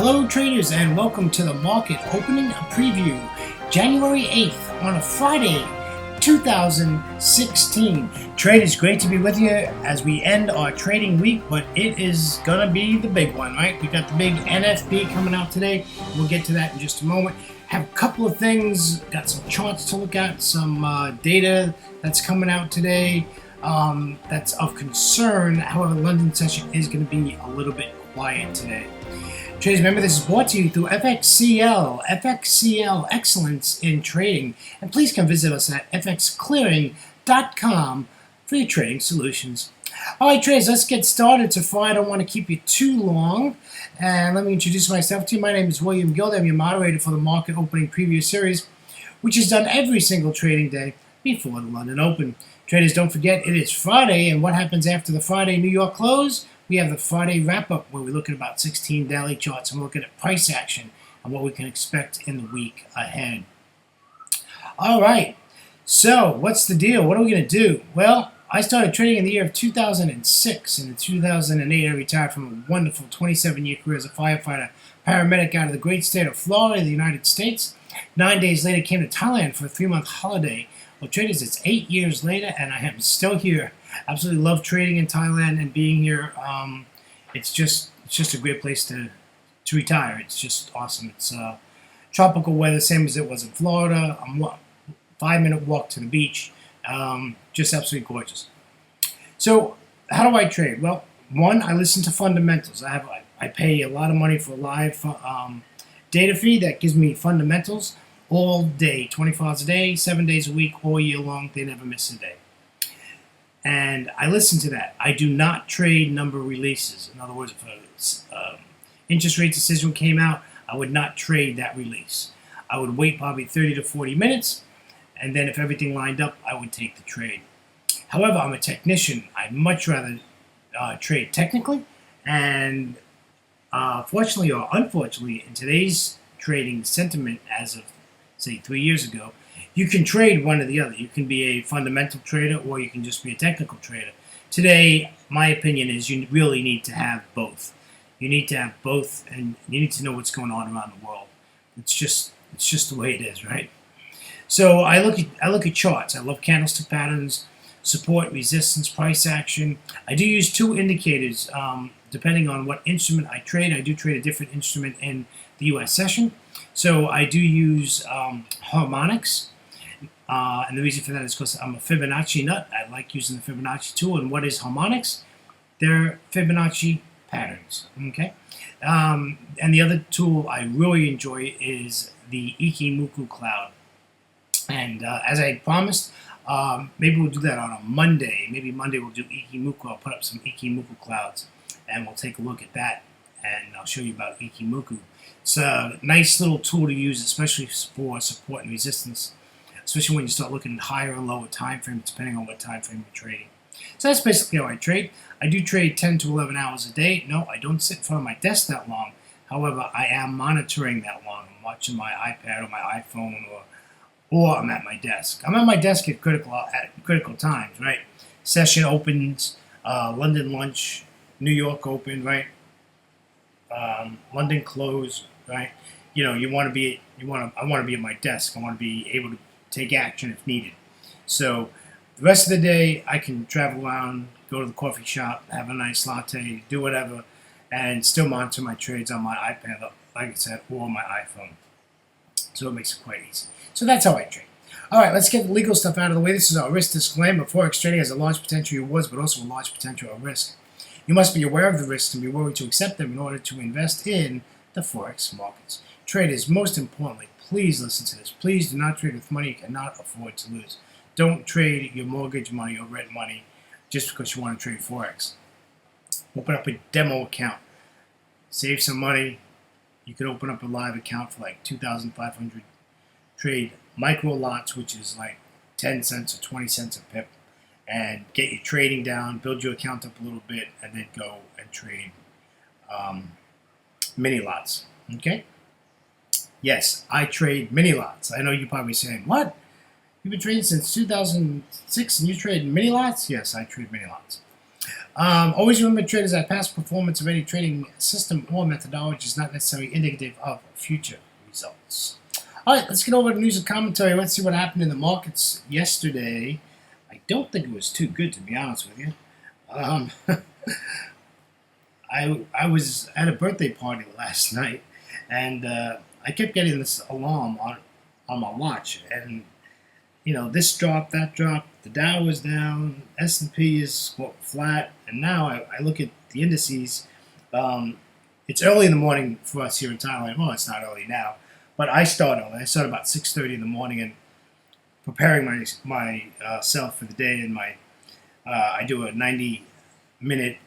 Hello traders, and welcome to the market opening preview, January 8th on a Friday, 2016. Traders, great to be with you as we end our trading week, but it is going to be the big one, right? We got the big NFP coming out today. We'll get to that in just a moment. Have a couple of things, got some charts to look at, some data that's coming out today that's of concern. However, the London session is going to be a little bit quiet today. Traders, remember, this is brought to you through fxclearing, excellence in trading. And please come visit us at fxclearing.com for your trading solutions. All right, traders, let's get started. So far, I don't want to keep you too long. And let me introduce myself to you. My name is William Gilda. I'm your moderator for the market opening preview series, which is done every single trading day before the London Open. Traders, don't forget, it is Friday. And what happens after the Friday New York close? We have the Friday wrap-up where we look at about 16 daily charts and we're looking at price action and what we can expect in the week ahead. All right, so what's the deal? What are we going to do? Well, I started trading in the year of 2006, and in 2008 I retired from a wonderful 27-year career as a firefighter paramedic out of the great state of Florida, the United States. 9 days later, came to Thailand for a 3-month holiday. Well, traders, it's 8 years later, and I am still here. Absolutely love trading in Thailand and being here. It's just a great place to retire. It's just awesome. It's tropical weather, same as it was in Florida. I'm 5-minute walk to the beach. Just absolutely gorgeous. So how do I trade? Well, one, I listen to fundamentals. I pay a lot of money for a live data feed that gives me fundamentals all day, 24 hours a day, 7 days a week, all year long. They never miss a day. And I listen to that. I do not trade number releases. In other words, if an interest rate decision came out, I would not trade that release. I would wait probably 30 to 40 minutes, and then if everything lined up, I would take the trade. However, I'm a technician. I'd much rather trade technically, and fortunately or unfortunately, in today's trading sentiment as of, say, 3 years ago, you can trade one or the other. You can be a fundamental trader or you can just be a technical trader. Today, my opinion is you really need to have both. You need to have both, and you need to know what's going on around the world. It's just the way it is, right? So I look at charts. I love candlestick patterns, support, resistance, price action. I do use two indicators depending on what instrument I trade. I do trade a different instrument in the U.S. session. So I do use harmonics. And the reason for that is because I'm a Fibonacci nut. I like using the Fibonacci tool. And what is harmonics? They're Fibonacci patterns. Okay. And the other tool I really enjoy is the Ichimoku cloud. And as I promised, maybe we'll do that on a Monday. Maybe Monday we'll do Ichimoku. I'll put up some Ichimoku clouds and we'll take a look at that. And I'll show you about Ichimoku. It's a nice little tool to use, especially for support and resistance, especially when you start looking at higher and lower time frames, depending on what time frame you're trading. So that's basically how I trade. I do trade 10 to 11 hours a day. No, I don't sit in front of my desk that long. However, I am monitoring that long. I'm watching my iPad or my iPhone, or I'm at my desk. I'm at my desk at critical times, right? Session opens, London lunch, New York open, right? London close, right? You know, I want to be at my desk. I want to be able to take action if needed. So the rest of the day, I can travel around, go to the coffee shop, have a nice latte, do whatever, and still monitor my trades on my iPad, like I said, or my iPhone. So it makes it quite easy. So that's how I trade. All right, let's get the legal stuff out of the way. This is our risk disclaimer. Forex trading has a large potential rewards, but also a large potential of risk. You must be aware of the risks and be willing to accept them in order to invest in the Forex markets. Traders, most importantly, please listen to this. Please do not trade with money you cannot afford to lose. Don't trade your mortgage money or rent money just because you want to trade Forex. Open up a demo account. Save some money. You can open up a live account for like $2,500. Trade micro lots, which is like 10 cents or 20 cents a pip. And get your trading down, build your account up a little bit, and then go and trade mini lots. Okay? Yes, I trade mini lots. I know you're probably saying, what? You've been trading since 2006 and you trade mini lots? Yes, I trade mini lots. Always remember, traders, that past performance of any trading system or methodology is not necessarily indicative of future results. All right, let's get over to news and commentary. Let's see what happened in the markets yesterday. I don't think it was too good, to be honest with you. I was at a birthday party last night, and I kept getting this alarm on my watch, and this dropped, that dropped. The Dow was down, S&P is flat, and now I look at the indices. It's early in the morning for us here in Thailand. Well, it's not early now, but I start early. I start about 6:30 in the morning and preparing myself for the day. And I do a 90-minute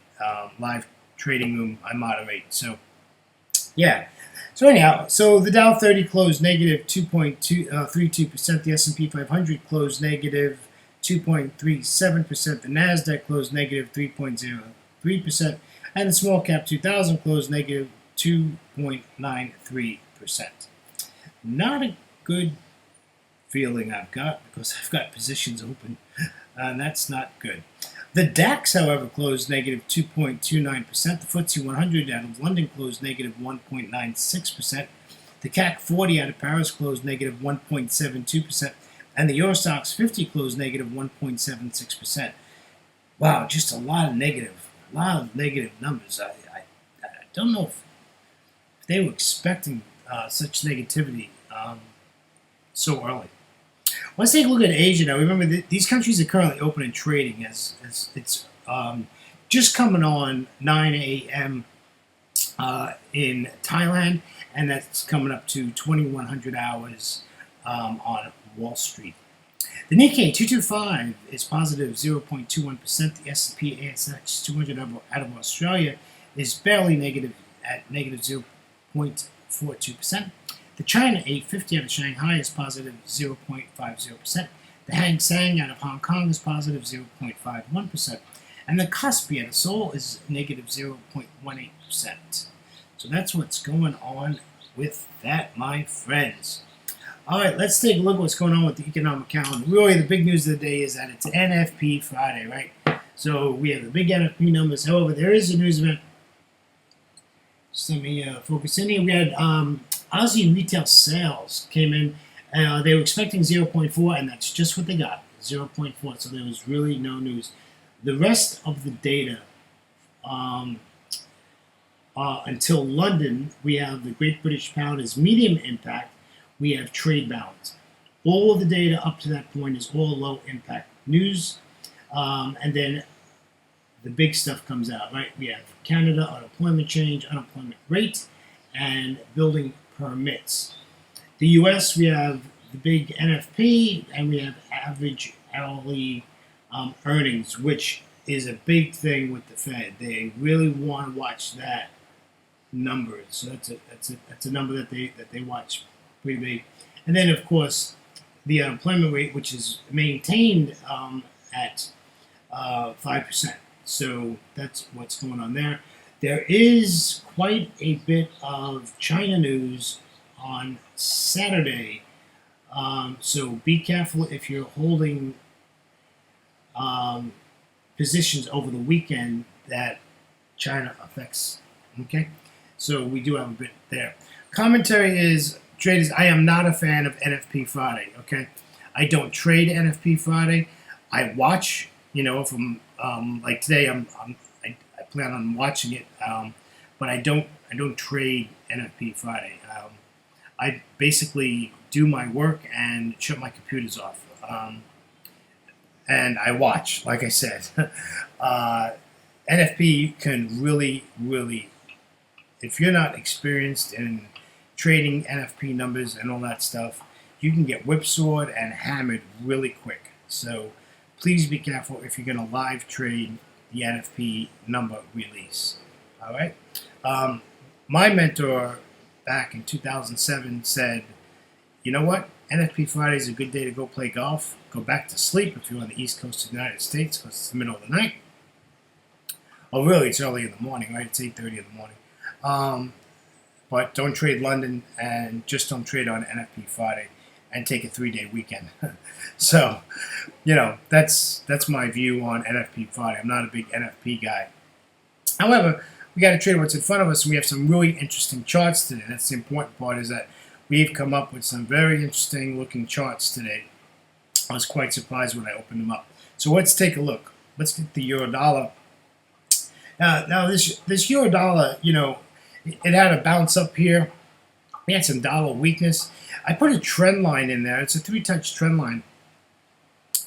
live trading room I moderate. So yeah. So anyhow, the Dow 30 closed negative 2.32%. The S&P 500 closed negative 2.37%. The Nasdaq closed negative 3.03%, and the small cap 2000 closed negative 2.93%. Not a good feeling I've got, because I've got positions open, and that's not good. The DAX, however, closed negative 2.29%. The FTSE 100 out of London closed negative 1.96%. The CAC 40 out of Paris closed negative 1.72%. And the Eurostoxx 50 closed negative 1.76%. Wow, just a lot of negative numbers. I don't know if they were expecting such negativity so early. Let's take a look at Asia now. Remember, these countries are currently open and trading as it's just coming on 9 a.m. In Thailand, and that's coming up to 2100 hours on Wall Street. The Nikkei 225 is positive 0.21%. The S&P ASX 200 out of Australia is barely negative at negative 0.42%. The China 850 out of Shanghai is positive 0.50%. The Hang Seng out of Hong Kong is positive 0.51%. And the Kospi out of Seoul is negative 0.18%. So that's what's going on with that, my friends. All right, let's take a look at what's going on with the economic calendar. Really, the big news of the day is that it's NFP Friday, right? So we have the big NFP numbers. However, there is a news event. Just let me focus in here. We had Aussie retail sales came in. They were expecting 0.4, and that's just what they got, 0.4. So there was really no news. The rest of the data, until London, we have the Great British Pound is medium impact. We have trade balance. All of the data up to that point is all low impact news. And then the big stuff comes out, right? We have Canada, unemployment change, unemployment rate, and building permits. The US, we have the big NFP, and we have average hourly earnings, which is a big thing with the Fed. They really want to watch that number. So that's a number that they watch pretty big. And then, of course, the unemployment rate, which is maintained at 5%. So that's what's going on there. There is quite a bit of China news on Saturday. So be careful if you're holding positions over the weekend that China affects. Okay? So we do have a bit there. Commentary is, traders, I am not a fan of NFP Friday, okay? I don't trade NFP Friday. I watch, from like today, I plan on watching it, but I don't trade NFP Friday. I basically do my work and shut my computers off, and I watch. Like I said, NFP can really, if you're not experienced in trading NFP numbers and all that stuff, you can get whipsawed and hammered really quick. So please be careful if you're going to live trade the NFP number release. All right. My mentor back in 2007 said, you know what? NFP Friday is a good day to go play golf. Go back to sleep if you're on the East Coast of the United States, because it's the middle of the night. Oh, really? It's early in the morning, right? It's 8:30 in the morning. But don't trade London, and just don't trade on NFP Friday. and take a 3-day weekend. So, that's my view on NFP Friday. I'm not a big NFP guy. However, we got to trade what's in front of us, and we have some really interesting charts today. That's the important part, is that we've come up with some very interesting looking charts today. I was quite surprised when I opened them up. So let's take a look. Let's get the euro dollar. Now this euro dollar, it had a bounce up here. We had some dollar weakness. I put a trend line in there. It's a 3-touch trend line.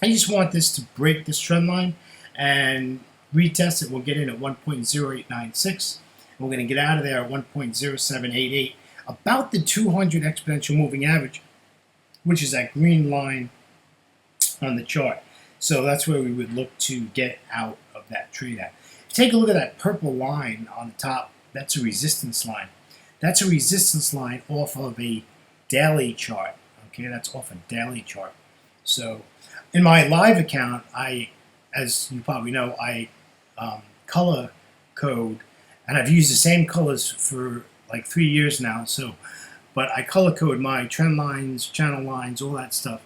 I just want this to break this trend line and retest it. We'll get in at 1.0896. We're going to get out of there at 1.0788. About the 200 exponential moving average, which is that green line on the chart. So that's where we would look to get out of that trade at. Take a look at that purple line on the top. That's a resistance line. That's a resistance line off of a daily chart. Okay, that's off a daily chart. So in my live account, as you probably know, I color code, and I've used the same colors for like 3 years now. But I color code my trend lines, channel lines, all that stuff.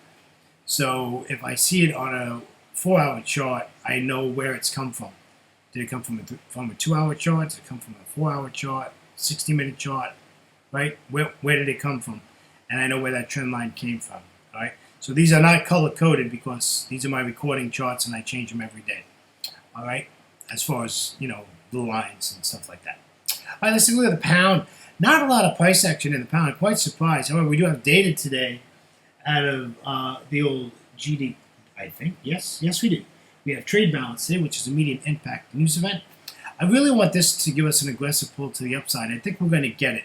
So if I see it on a 4-hour chart, I know where it's come from. Did it come from a 2-hour chart? Did it come from a 4-hour chart? 60-minute chart? Right? Where did it come from? And I know where that trend line came from. All right. So these are not color coded because these are my recording charts, and I change them every day. All right. As far as the lines and stuff like that. All right. Let's take a look at the pound. Not a lot of price action in the pound. I'm quite surprised. However, we do have data today out of the old GD, I think. Yes, we do. We have trade balance today, which is a medium impact news event. I really want this to give us an aggressive pull to the upside. I think we're going to get it.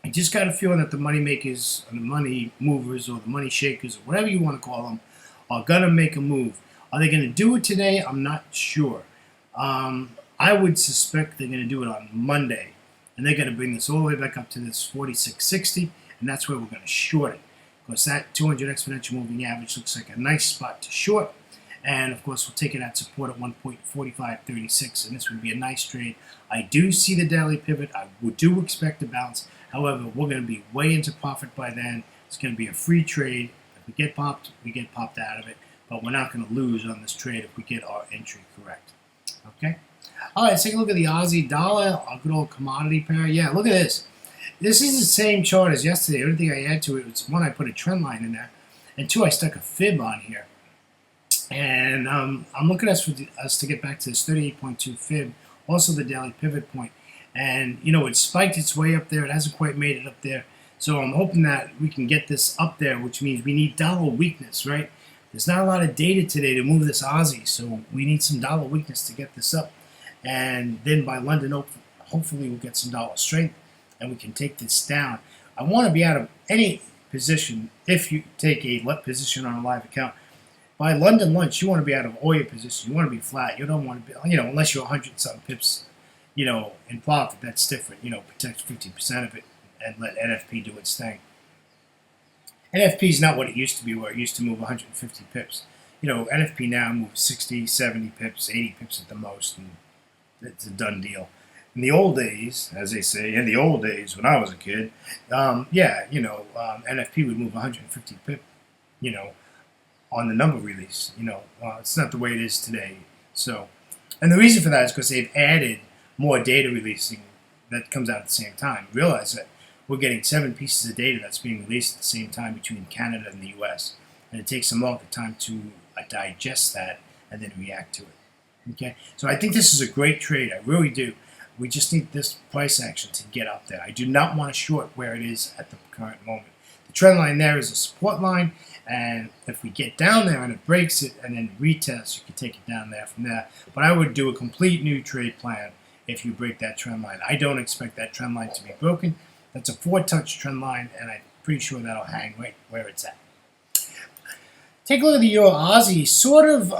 I just got a feeling that the money makers, or the money movers, or the money shakers, or whatever you want to call them, are going to make a move. Are they going to do it today? I'm not sure. I would suspect they're going to do it on Monday, and they're going to bring this all the way back up to this 46.60, and that's where we're going to short it. Because that 200 exponential moving average looks like a nice spot to short. And of course, we'll take it at support at 1.4536, and this would be a nice trade. I do see the daily pivot. I do expect a bounce. However, we're going to be way into profit by then. It's going to be a free trade. If we get popped, we get popped out of it. But we're not going to lose on this trade if we get our entry correct. Okay? All right, let's take a look at the Aussie dollar, our good old commodity pair. Yeah, look at this. This is the same chart as yesterday. The only thing I add to it was, one, I put a trend line in there, and two, I stuck a fib on here. And I'm looking for us to get back to this 38.2 fib, also the daily pivot point. And, it spiked its way up there. It hasn't quite made it up there. So I'm hoping that we can get this up there, which means we need dollar weakness, right? There's not a lot of data today to move this Aussie, so we need some dollar weakness to get this up. And then by London Open, hopefully we'll get some dollar strength, and we can take this down. I want to be out of any position. If you take a position on a live account, by London lunch, you want to be out of all your positions. You want to be flat. You don't want to be, unless you're 100-something pips, in profit. That's different. Protect 50% of it and let NFP do its thing. NFP is not what it used to be, where it used to move 150 pips. NFP now moves 60, 70 pips, 80 pips at the most, and it's a done deal. In the old days, as they say, in the old days when I was a kid, NFP would move 150 pip, on the number release. It's not the way it is today. So, and the reason for that is because they've added more data releasing that comes out at the same time. Realize that we're getting 7 pieces of data that's being released at the same time between Canada and the U.S. And it takes some longer time to digest that and then react to it. Okay, so I think this is a great trade. I really do. We just need this price action to get up there. I do not want to short where it is at the current moment. The trend line there is a support line, and if we get down there and it breaks it and then retest, you can take it down there from there. But I would do a complete new trade plan if you break that trend line. I don't expect that trend line to be broken. That's a 4-touch trend line, and I'm pretty sure that'll hang right where it's at. Take a look at the Euro Aussie. Sort of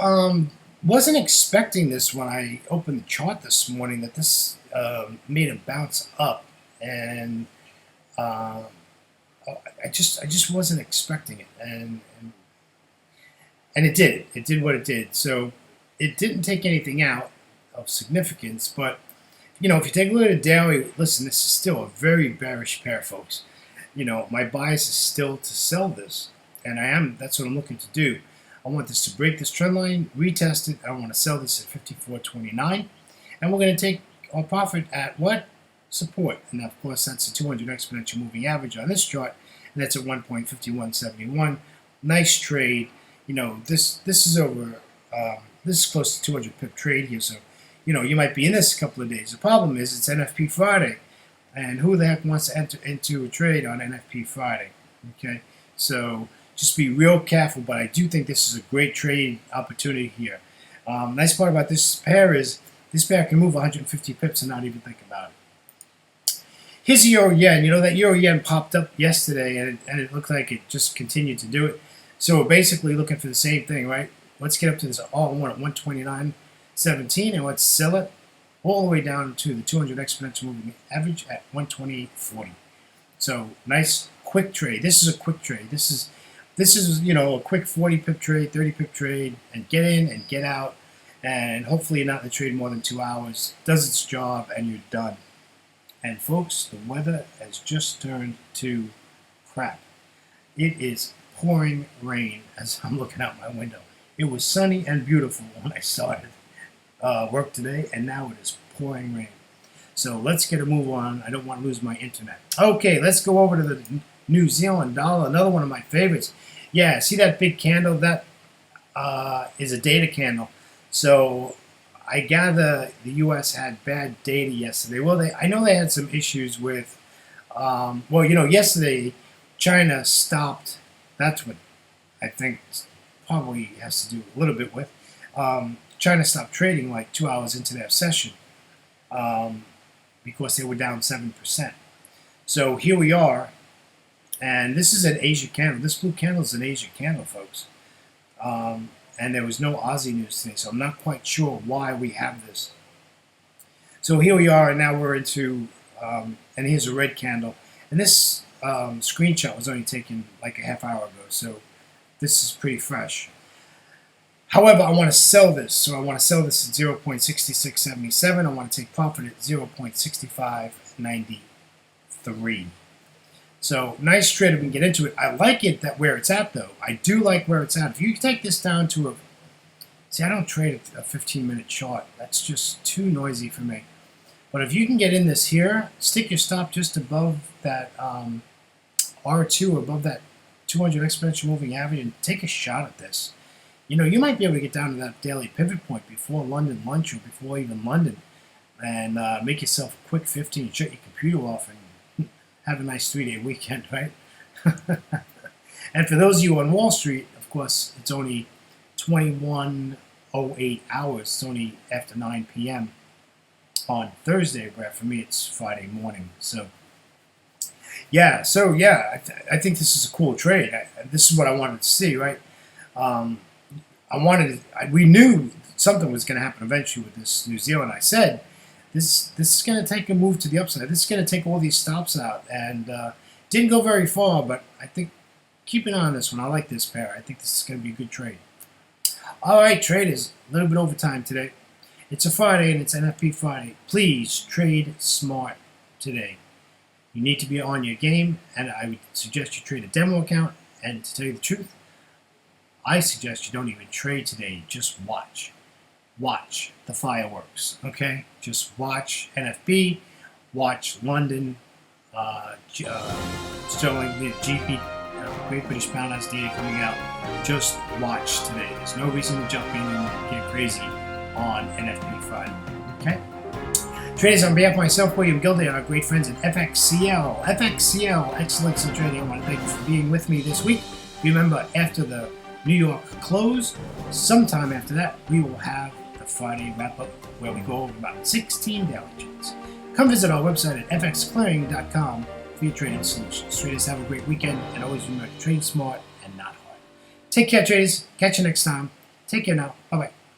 wasn't expecting this when I opened the chart this morning, that this made a bounce up, and I just wasn't expecting it, and it did. It did what it did. So it didn't take anything out of significance, but if you take a look at the daily, listen, this is still a very bearish pair, folks. my bias is still to sell this, and that's what I'm looking to do. I want this to break this trend line, retest it. I want to sell this at 54.29, and we're going to take our profit at what? Support. And of course, that's the 200 exponential moving average on this chart, and that's at 1.5171. Nice trade. This is over. This is close to 200 pip trade here, so you might be in this a couple of days. The problem is it's NFP Friday, and who the heck wants to enter into a trade on NFP Friday? Okay, so just be real careful, but I do think this is a great trade opportunity here. Nice part about this pair is this pair can move 150 pips and not even think about it. Here's the Euro Yen. That Euro Yen popped up yesterday, and it looked like it just continued to do it. So we're basically looking for the same thing, right? Let's get up to this all-in-one at 129.17, and let's sell it all the way down to the 200 exponential moving average at 128.40. So nice quick trade. This is a quick trade. This is a quick 40 pip trade, 30 pip trade, and get in and get out, and hopefully you're not in the trade more than 2 hours. Does its job, and you're done. And folks, the weather has just turned to crap. It is pouring rain as I'm looking out my window. It was sunny and beautiful when I started work today, and now it is pouring rain. So let's get a move on. I don't want to lose my internet. Okay, let's go over to the New Zealand dollar, another one of my favorites. Yeah, see that big candle? That is a data candle. So I gather the U.S. had bad data yesterday. Well, I know they had some issues with, yesterday China stopped. That's what I think probably has to do a little bit with. China stopped trading like 2 hours into their session because they were down 7%. So here we are, and this is an Asia candle. This blue candle is an Asia candle, folks. And there was no Aussie news today, so I'm not quite sure why we have this. So here we are, and now we're into, and here's a red candle. And this screenshot was only taken like a half hour ago, so this is pretty fresh. However, I want to sell this, so I want to sell this at 0.6677. I want to take profit at 0.6593. So nice trade. We can get into it. I like it where it's at, though. I do like where it's at. If you take this down to I don't trade a 15-minute chart. That's just too noisy for me. But if you can get in this here, stick your stop just above that R2 or above that 200 exponential moving average and take a shot at this. You might be able to get down to that daily pivot point before London lunch or before even London and make yourself a quick 50 and shut your computer off and have a nice 3-day weekend, right? And for those of you on Wall Street, of course, it's only 21:08 hours. It's only after 9 p.m. on Thursday, but for me, it's Friday morning. So, I think this is a cool trade. This is what I wanted to see, right? We knew something was going to happen eventually with this New Zealand. I said, this is going to take a move to the upside. This is going to take all these stops out. And didn't go very far, but I think keep an eye on this one. I like this pair. I think this is going to be a good trade. All right, traders, a little bit overtime today. It's a Friday, and it's NFP Friday. Please trade smart today. You need to be on your game, and I would suggest you trade a demo account. And to tell you the truth, I suggest you don't even trade today. Just watch. Watch the fireworks, okay? Just watch NFB, watch London, Sterling, the GP, Great British Pound has data coming out. Just watch today. There's no reason to jump in and get crazy on NFP Friday, okay? Traders, on behalf of myself, William Gilday, and our great friends at FXCL, Excellence in Trading, I want to thank you for being with me this week. Remember, after the New York close, sometime after that, we will have the Friday wrap-up where we go over about 16 daily trades. Come visit our website at fxclearing.com for your trading solutions. Traders, have a great weekend, and always remember to trade smart and not hard. Take care, traders. Catch you next time. Take care now. Bye-bye.